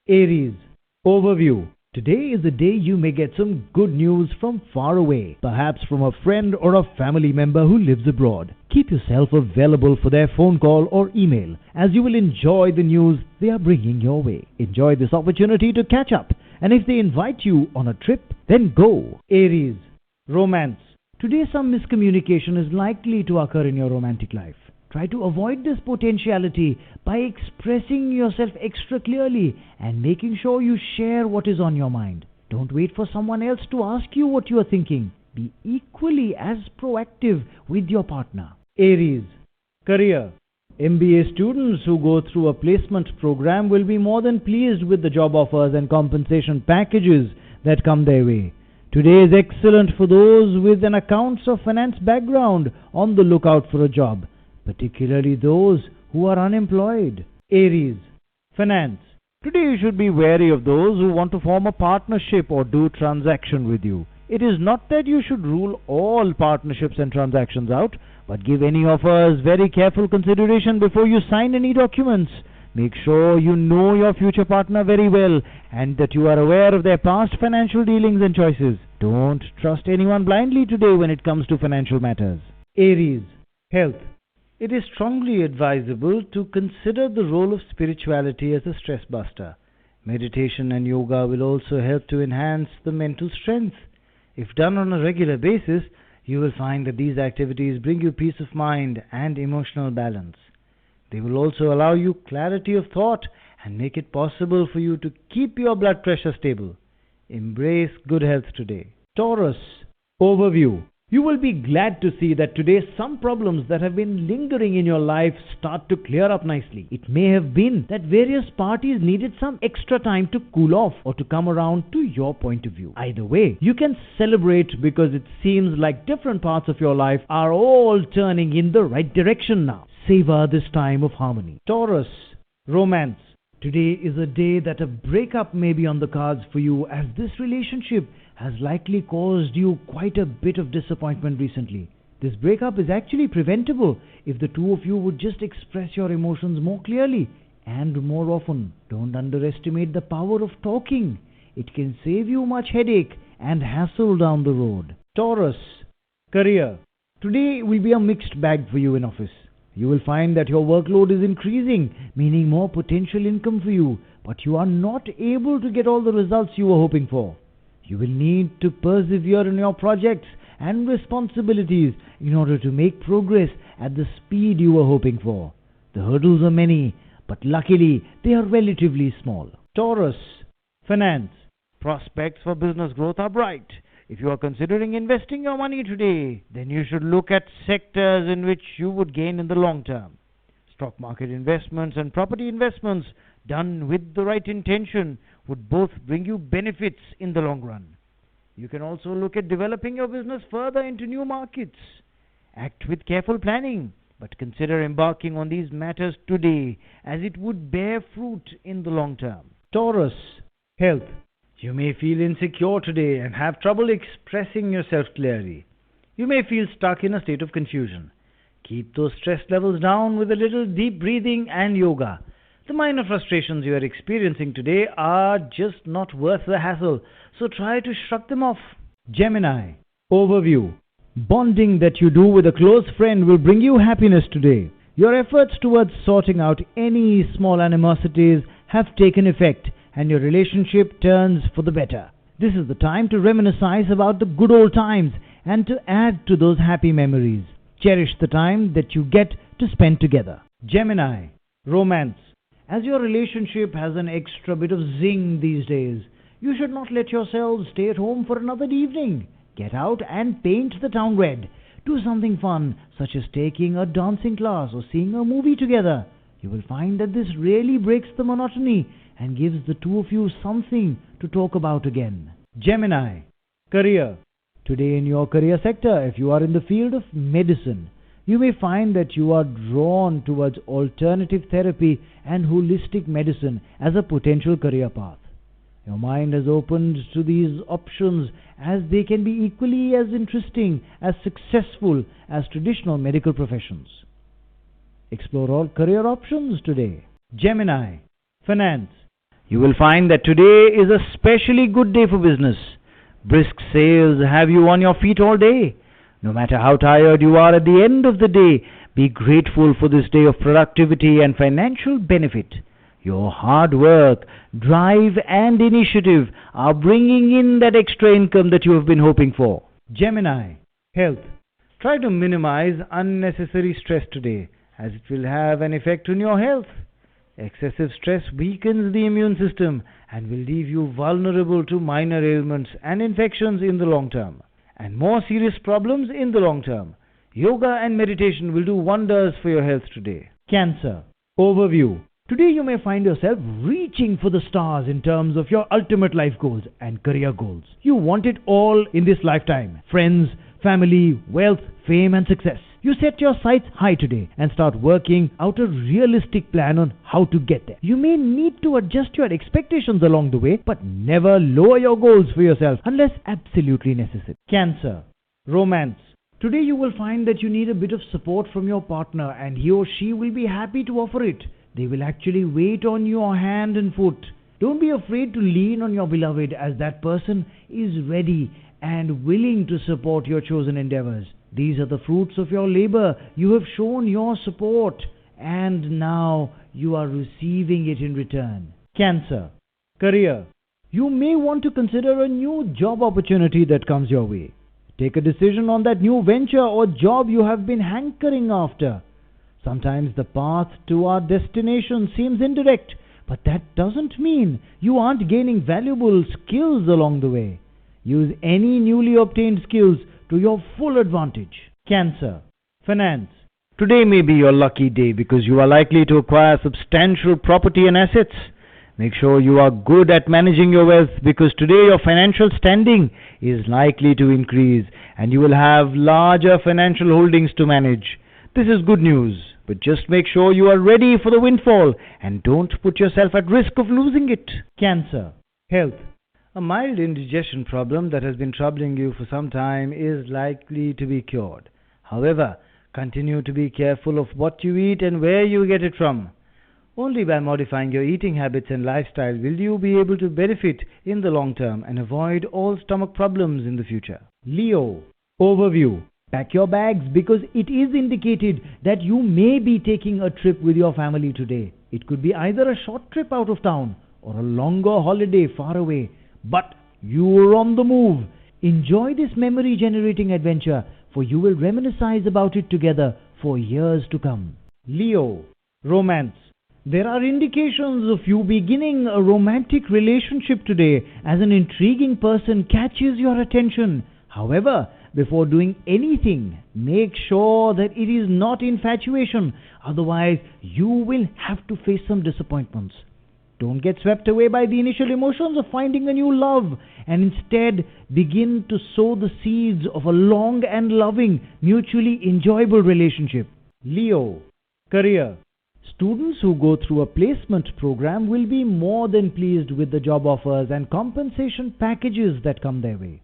Aries. Overview. Today is the day you may get some good news from far away, perhaps from a friend or a family member who lives abroad. Keep yourself available for their phone call or email, as you will enjoy the news they are bringing your way. Enjoy this opportunity to catch up, and if they invite you on a trip, then go. Aries. Romance. Today some miscommunication is likely to occur in your romantic life. Try to avoid this potentiality by expressing yourself extra clearly and making sure you share what is on your mind. Don't wait for someone else to ask you what you are thinking. Be equally as proactive with your partner. Aries. Career. MBA students who go through a placement program will be more than pleased with the job offers and compensation packages that come their way. Today is excellent for those with an accounts or finance background on the lookout for a job, particularly those who are unemployed. Aries. Finance. Today you should be wary of those who want to form a partnership or do transaction with you. It is not that you should rule all partnerships and transactions out, but give any offers very careful consideration before you sign any documents. Make sure you know your future partner very well and that you are aware of their past financial dealings and choices. Don't trust anyone blindly today when it comes to financial matters. Aries. Health. It is strongly advisable to consider the role of spirituality as a stress buster. Meditation and yoga will also help to enhance the mental strength. If done on a regular basis, you will find that these activities bring you peace of mind and emotional balance. They will also allow you clarity of thought and make it possible for you to keep your blood pressure stable. Embrace good health today. Taurus. Overview. You will be glad to see that today some problems that have been lingering in your life start to clear up nicely. It may have been that various parties needed some extra time to cool off or to come around to your point of view. Either way, you can celebrate because it seems like different parts of your life are all turning in the right direction now. Savor this time of harmony. Taurus. Romance. Today is a day that a breakup may be on the cards for you, as this relationship has likely caused you quite a bit of disappointment recently. This breakup is actually preventable if the two of you would just express your emotions more clearly and more often. Don't underestimate the power of talking. It can save you much headache and hassle down the road. Taurus. Career. Today will be a mixed bag for you in office. You will find that your workload is increasing, meaning more potential income for you, but you are not able to get all the results you were hoping for. You will need to persevere in your projects and responsibilities in order to make progress at the speed you were hoping for. The hurdles are many, but luckily they are relatively small. Taurus. Finance. Prospects for business growth are bright. If you are considering investing your money today, then you should look at sectors in which you would gain in the long term. Stock market investments and property investments done with the right intention would both bring you benefits in the long run. You can also look at developing your business further into new markets. Act with careful planning, but consider embarking on these matters today, as it would bear fruit in the long term. Taurus. Health. You may feel insecure today and have trouble expressing yourself clearly. You may feel stuck in a state of confusion. Keep those stress levels down with a little deep breathing and yoga. The minor frustrations you are experiencing today are just not worth the hassle, so try to shrug them off. Gemini. Overview. Bonding that you do with a close friend will bring you happiness today. Your efforts towards sorting out any small animosities have taken effect, and your relationship turns for the better. This is the time to reminisce about the good old times and to add to those happy memories. Cherish the time that you get to spend together. Gemini. Romance. As your relationship has an extra bit of zing these days, you should not let yourselves stay at home for another evening. Get out and paint the town red. Do something fun, such as taking a dancing class or seeing a movie together. You will find that this really breaks the monotony and gives the two of you something to talk about again. Gemini. Career. Today in your career sector, if you are in the field of medicine, you may find that you are drawn towards alternative therapy and holistic medicine as a potential career path. Your mind has opened to these options, as they can be equally as interesting as successful as traditional medical professions. Explore all career options today. Gemini. Finance. You will find that today is a specially good day for business. Brisk sales have you on your feet all day. No matter how tired you are at the end of the day, be grateful for this day of productivity and financial benefit. Your hard work, drive and initiative are bringing in that extra income that you have been hoping for. Gemini, health. Try to minimize unnecessary stress today, as it will have an effect on your health. Excessive stress weakens the immune system and will leave you vulnerable to minor ailments and infections in the long term, and more serious problems in the long term. Yoga and meditation will do wonders for your health today. Cancer. Overview. Today you may find yourself reaching for the stars in terms of your ultimate life goals and career goals. You want it all in this lifetime. Friends, family, wealth, fame and success. You set your sights high today and start working out a realistic plan on how to get there. You may need to adjust your expectations along the way, but never lower your goals for yourself unless absolutely necessary. Cancer. Romance. Today you will find that you need a bit of support from your partner, and he or she will be happy to offer it. They will actually wait on your hand and foot. Don't be afraid to lean on your beloved, as that person is ready and willing to support your chosen endeavors. These are the fruits of your labor. You have shown your support, and now you are receiving it in return. Cancer. Career. You may want to consider a new job opportunity that comes your way. Take a decision on that new venture or job you have been hankering after. Sometimes the path to our destination seems indirect, but that doesn't mean you aren't gaining valuable skills along the way. Use any newly obtained skills to your full advantage. Cancer. Finance. Today may be your lucky day because you are likely to acquire substantial property and assets. Make sure you are good at managing your wealth, because today your financial standing is likely to increase and you will have larger financial holdings to manage. This is good news, but just make sure you are ready for the windfall and don't put yourself at risk of losing it. Cancer. Health. A mild indigestion problem that has been troubling you for some time is likely to be cured. However, continue to be careful of what you eat and where you get it from. Only by modifying your eating habits and lifestyle will you be able to benefit in the long term and avoid all stomach problems in the future. Leo. Overview. Pack your bags, because it is indicated that you may be taking a trip with your family today. It could be either a short trip out of town or a longer holiday far away, but you are on the move. Enjoy this memory-generating adventure, for you will reminisce about it together for years to come. Leo. Romance. There are indications of you beginning a romantic relationship today, as an intriguing person catches your attention. However, before doing anything, make sure that it is not infatuation. Otherwise, you will have to face some disappointments. Don't get swept away by the initial emotions of finding a new love, and instead begin to sow the seeds of a long and loving, mutually enjoyable relationship. Leo. Career. Students who go through a placement program will be more than pleased with the job offers and compensation packages that come their way.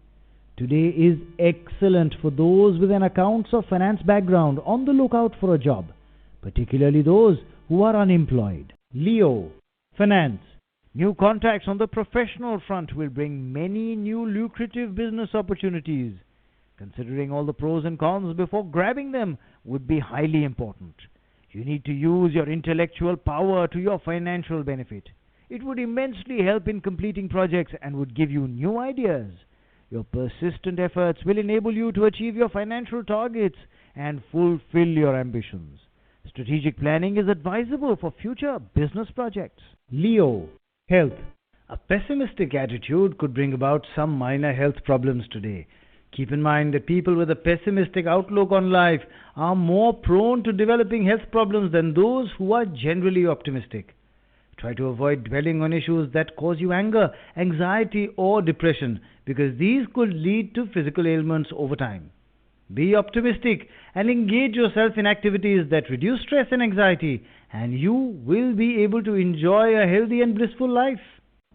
Today is excellent for those with an accounts or finance background on the lookout for a job, particularly those who are unemployed. Leo. Finance. New contacts on the professional front will bring many new lucrative business opportunities. Considering all the pros and cons before grabbing them would be highly important. You need to use your intellectual power to your financial benefit. It would immensely help in completing projects and would give you new ideas. Your persistent efforts will enable you to achieve your financial targets and fulfill your ambitions. Strategic planning is advisable for future business projects. Leo. Health. A pessimistic attitude could bring about some minor health problems today. Keep in mind that people with a pessimistic outlook on life are more prone to developing health problems than those who are generally optimistic. Try to avoid dwelling on issues that cause you anger, anxiety, or depression, because these could lead to physical ailments over time. Be optimistic and engage yourself in activities that reduce stress and anxiety, and you will be able to enjoy a healthy and blissful life.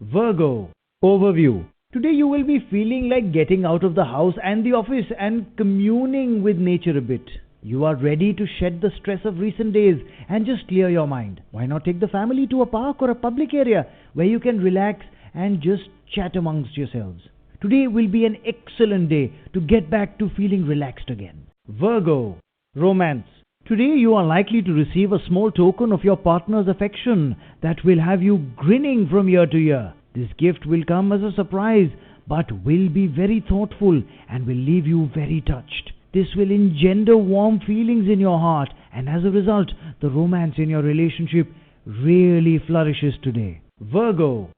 Virgo. Overview. Today you will be feeling like getting out of the house and the office and communing with nature a bit. You are ready to shed the stress of recent days and just clear your mind. Why not take the family to a park or a public area where you can relax and just chat amongst yourselves? Today will be an excellent day to get back to feeling relaxed again. Virgo, romance. Today you are likely to receive a small token of your partner's affection that will have you grinning from year to year. This gift will come as a surprise, but will be very thoughtful and will leave you very touched. This will engender warm feelings in your heart, and as a result, the romance in your relationship really flourishes today. Virgo,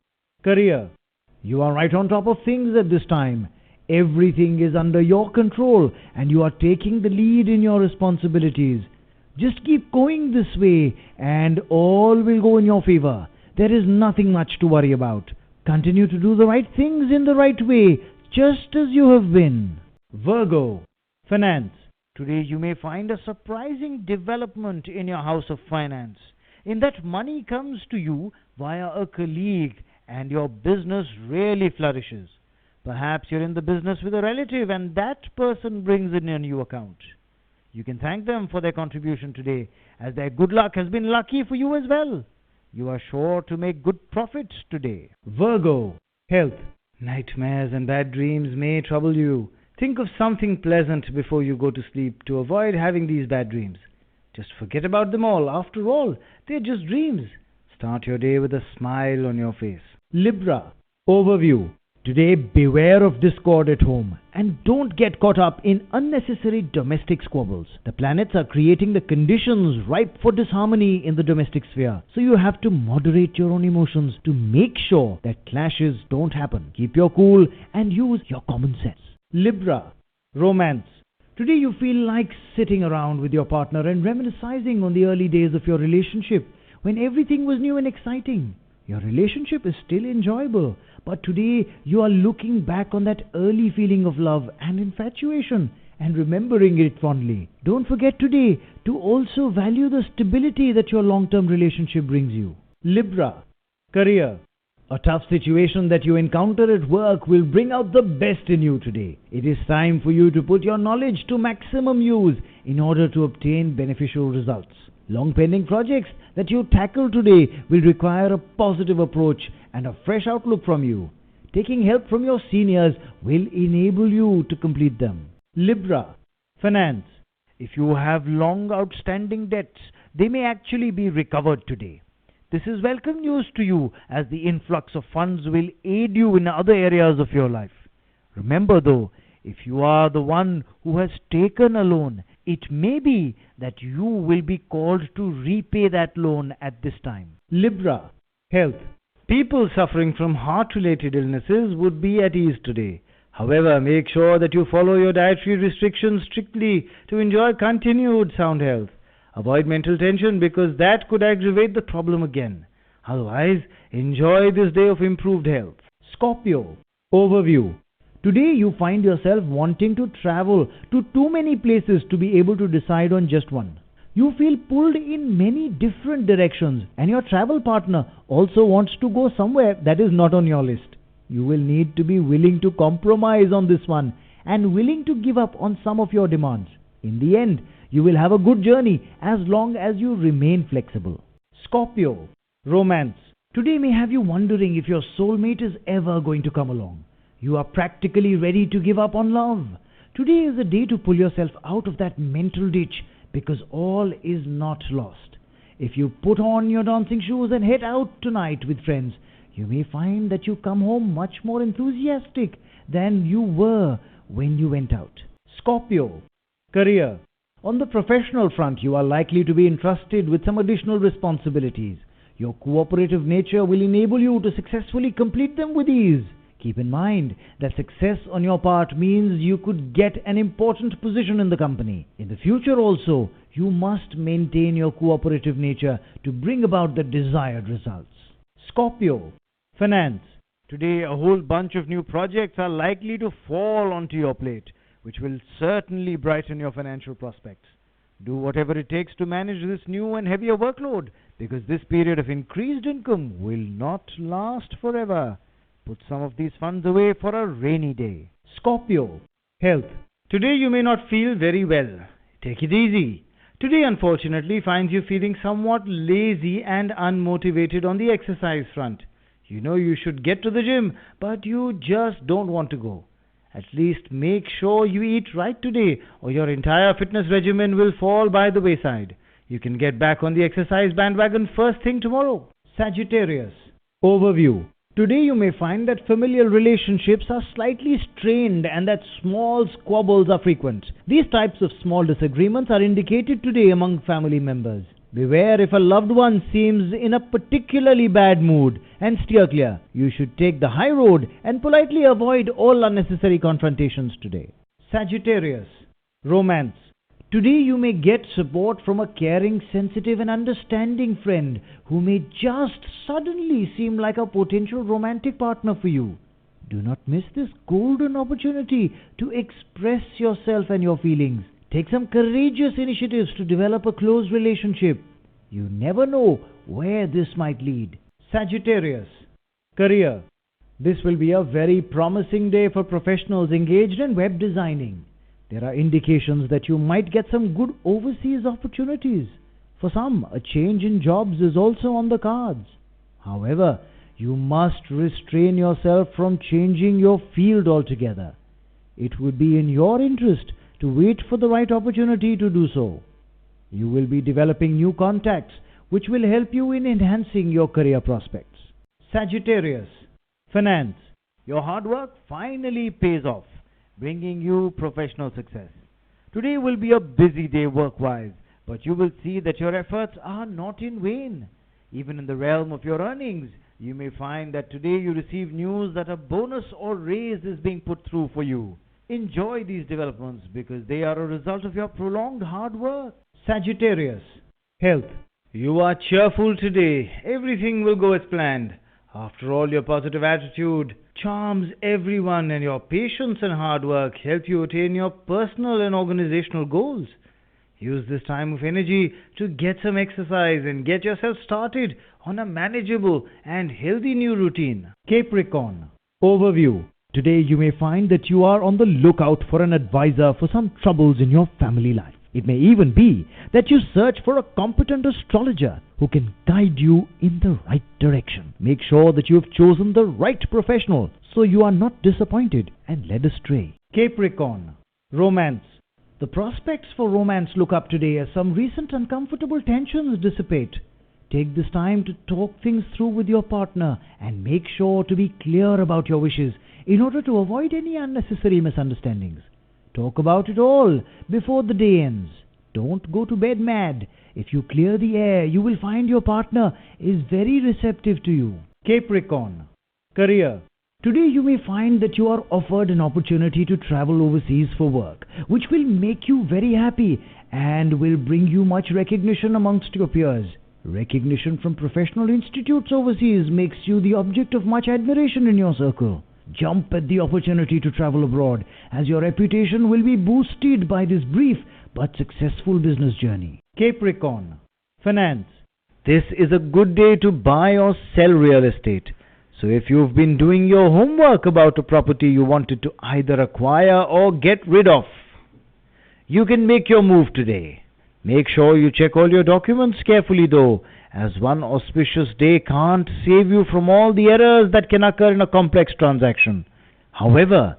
career. You are right on top of things at this time. Everything is under your control and you are taking the lead in your responsibilities. Just keep going this way and all will go in your favor. There is nothing much to worry about. Continue to do the right things in the right way, just as you have been. Virgo, finance. Today you may find a surprising development in your house of finance, in that money comes to you via a colleague and your business really flourishes. Perhaps you're in the business with a relative and that person brings in a new account. You can thank them for their contribution today, as their good luck has been lucky for you as well. You are sure to make good profits today. Virgo, health. Nightmares and bad dreams may trouble you. Think of something pleasant before you go to sleep to avoid having these bad dreams. Just forget about them all. After all, they're just dreams. Start your day with a smile on your face. Libra, overview. Today, beware of discord at home and don't get caught up in unnecessary domestic squabbles. The planets are creating the conditions ripe for disharmony in the domestic sphere, so you have to moderate your own emotions to make sure that clashes don't happen. Keep your cool and use your common sense. Libra, romance. Today you feel like sitting around with your partner and reminiscing on the early days of your relationship when everything was new and exciting. Your relationship is still enjoyable, but today you are looking back on that early feeling of love and infatuation and remembering it fondly. Don't forget today to also value the stability that your long-term relationship brings you. Libra, career. A tough situation that you encounter at work will bring out the best in you today. It is time for you to put your knowledge to maximum use in order to obtain beneficial results. Long-pending projects that you tackle today will require a positive approach and a fresh outlook from you. Taking help from your seniors will enable you to complete them. Libra, finance. If you have long outstanding debts, they may actually be recovered today. This is welcome news to you, as the influx of funds will aid you in other areas of your life. Remember though, if you are the one who has taken a loan, it may be that you will be called to repay that loan at this time. Libra, health. People suffering from heart-related illnesses would be at ease today. However, make sure that you follow your dietary restrictions strictly to enjoy continued sound health. Avoid mental tension because that could aggravate the problem again. Otherwise, enjoy this day of improved health. Scorpio, overview. Today you find yourself wanting to travel to too many places to be able to decide on just one. You feel pulled in many different directions and your travel partner also wants to go somewhere that is not on your list. You will need to be willing to compromise on this one and willing to give up on some of your demands. In the end, you will have a good journey as long as you remain flexible. Scorpio, romance. Today may have you wondering if your soulmate is ever going to come along. You are practically ready to give up on love. Today is a day to pull yourself out of that mental ditch because all is not lost. If you put on your dancing shoes and head out tonight with friends, you may find that you come home much more enthusiastic than you were when you went out. Scorpio, career. On the professional front, you are likely to be entrusted with some additional responsibilities. Your cooperative nature will enable you to successfully complete them with ease. Keep in mind that success on your part means you could get an important position in the company. In the future also, you must maintain your cooperative nature to bring about the desired results. Scorpio, finance. Today, a whole bunch of new projects are likely to fall onto your plate, which will certainly brighten your financial prospects. Do whatever it takes to manage this new and heavier workload, because this period of increased income will not last forever. Put some of these funds away for a rainy day. Scorpio, health. Today you may not feel very well. Take it easy. Today, unfortunately, finds you feeling somewhat lazy and unmotivated on the exercise front. You know you should get to the gym, but you just don't want to go. At least make sure you eat right today, or your entire fitness regimen will fall by the wayside. You can get back on the exercise bandwagon first thing tomorrow. Sagittarius. Overview. Today you may find that familial relationships are slightly strained and that small squabbles are frequent. These types of small disagreements are indicated today among family members. Beware if a loved one seems in a particularly bad mood and steer clear. You should take the high road and politely avoid all unnecessary confrontations today. Sagittarius. Romance. Today you may get support from a caring, sensitive and understanding friend who may just suddenly seem like a potential romantic partner for you. Do not miss this golden opportunity to express yourself and your feelings. Take some courageous initiatives to develop a close relationship. You never know where this might lead. Sagittarius. Career. This will be a very promising day for professionals engaged in web designing. There are indications that you might get some good overseas opportunities. For some, a change in jobs is also on the cards. However, you must restrain yourself from changing your field altogether. It would be in your interest to wait for the right opportunity to do so. You will be developing new contacts which will help you in enhancing your career prospects. Sagittarius. Finance. Your hard work finally pays off, bringing you professional success. Today will be a busy day work-wise, but you will see that your efforts are not in vain. Even in the realm of your earnings, you may find that today you receive news that a bonus or raise is being put through for you. Enjoy these developments because they are a result of your prolonged hard work. Sagittarius. Health. You are cheerful today. Everything will go as planned. After all, your positive attitude charms everyone, and your patience and hard work help you attain your personal and organizational goals. Use this time of energy to get some exercise and get yourself started on a manageable and healthy new routine. Capricorn. Overview. Today you may find that you are on the lookout for an advisor for some troubles in your family life. It may even be that you search for a competent astrologer who can guide you in the right direction. Make sure that you have chosen the right professional so you are not disappointed and led astray. Capricorn. Romance. The prospects for romance look up today as some recent uncomfortable tensions dissipate. Take this time to talk things through with your partner and make sure to be clear about your wishes in order to avoid any unnecessary misunderstandings. Talk about it all before the day ends. Don't go to bed mad. If you clear the air, you will find your partner is very receptive to you. Capricorn. Career. Today you may find that you are offered an opportunity to travel overseas for work, which will make you very happy and will bring you much recognition amongst your peers. Recognition from professional institutes overseas makes you the object of much admiration in your circle. Jump at the opportunity to travel abroad, as your reputation will be boosted by this brief but successful business journey. Capricorn. Finance. This is a good day to buy or sell real estate. So if you've been doing your homework about a property you wanted to either acquire or get rid of, you can make your move today. Make sure you check all your documents carefully though, as one auspicious day can't save you from all the errors that can occur in a complex transaction. However,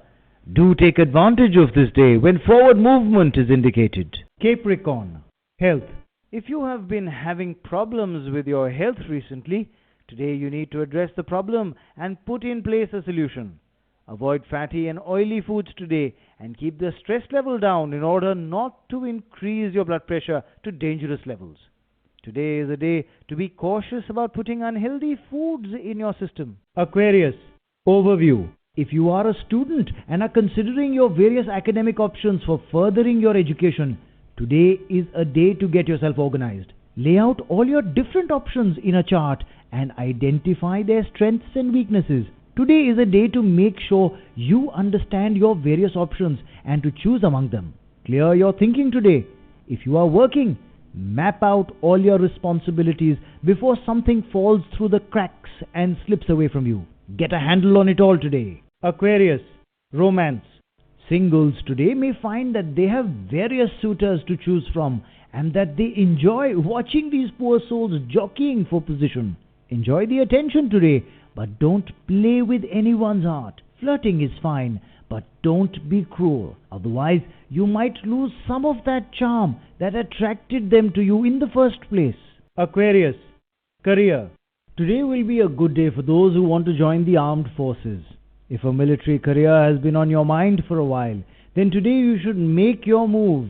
do take advantage of this day when forward movement is indicated. Capricorn. Health. If you have been having problems with your health recently, today you need to address the problem and put in place a solution. Avoid fatty and oily foods today and keep the stress level down in order not to increase your blood pressure to dangerous levels. Today is a day to be cautious about putting unhealthy foods in your system. Aquarius. Overview. If you are a student and are considering your various academic options for furthering your education, today is a day to get yourself organized. Lay out all your different options in a chart and identify their strengths and weaknesses. Today is a day to make sure you understand your various options and to choose among them. Clear your thinking today. If you are working, map out all your responsibilities before something falls through the cracks and slips away from you. Get a handle on it all today. Aquarius. Romance. Singles today may find that they have various suitors to choose from and that they enjoy watching these poor souls jockeying for position. Enjoy the attention today, but don't play with anyone's heart. Flirting is fine, but don't be cruel. Otherwise, you might lose some of that charm that attracted them to you in the first place. Aquarius, career. Today will be a good day for those who want to join the armed forces. If a military career has been on your mind for a while, then today you should make your move.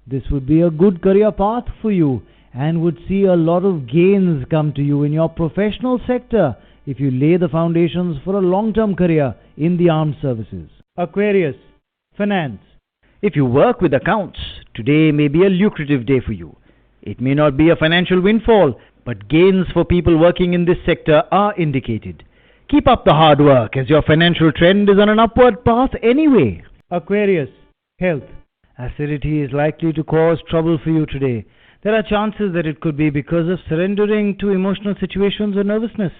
This would be a good career path for you and would see a lot of gains come to you in your professional sector if you lay the foundations for a long-term career in the armed services. Aquarius, finance. If you work with accounts, today may be a lucrative day for you. It may not be a financial windfall, but gains for people working in this sector are indicated. Keep up the hard work as your financial trend is on an upward path anyway. Aquarius, health. Acidity is likely to cause trouble for you today. There are chances that it could be because of surrendering to emotional situations or nervousness.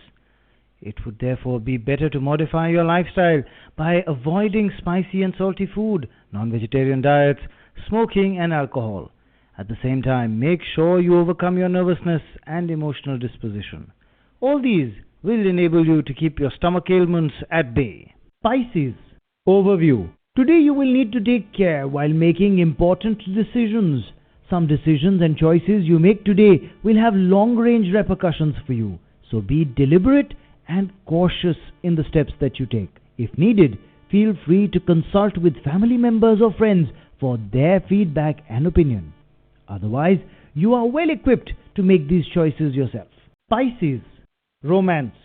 It would therefore be better to modify your lifestyle by avoiding spicy and salty food, non-vegetarian diets, smoking and alcohol. At the same time, make sure you overcome your nervousness and emotional disposition. All these will enable you to keep your stomach ailments at bay. Pisces, overview. Today you will need to take care while making important decisions. Some decisions and choices you make today will have long-range repercussions for you. So be deliberate and cautious in the steps that you take. If needed, feel free to consult with family members or friends for their feedback and opinion. Otherwise, you are well equipped to make these choices yourself. Pisces, romance.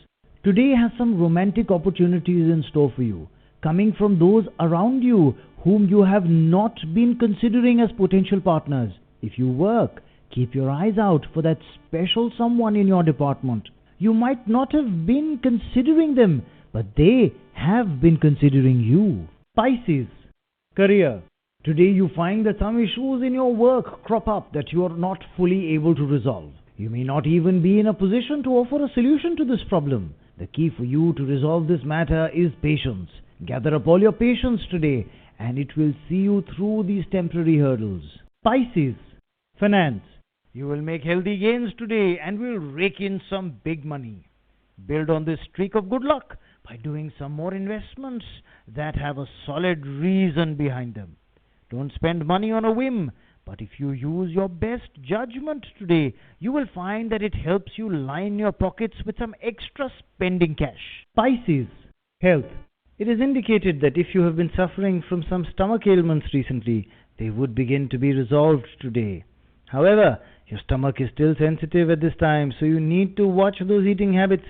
Today has some romantic opportunities in store for you, coming from those around you whom you have not been considering as potential partners. If you work, keep your eyes out for that special someone in your department. You might not have been considering them, but they have been considering you. Pisces, career. Today you find that some issues in your work crop up that you are not fully able to resolve. You may not even be in a position to offer a solution to this problem. The key for you to resolve this matter is patience. Gather up all your patience today, and it will see you through these temporary hurdles. Pisces, finance. You will make healthy gains today and will rake in some big money. Build on this streak of good luck by doing some more investments that have a solid reason behind them. Don't spend money on a whim, but if you use your best judgment today, you will find that it helps you line your pockets with some extra spending cash. Pisces, health. It is indicated that if you have been suffering from some stomach ailments recently, they would begin to be resolved today. However, your stomach is still sensitive at this time, so you need to watch those eating habits.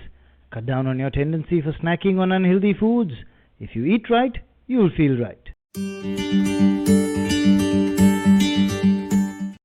Cut down on your tendency for snacking on unhealthy foods. If you eat right, you will feel right.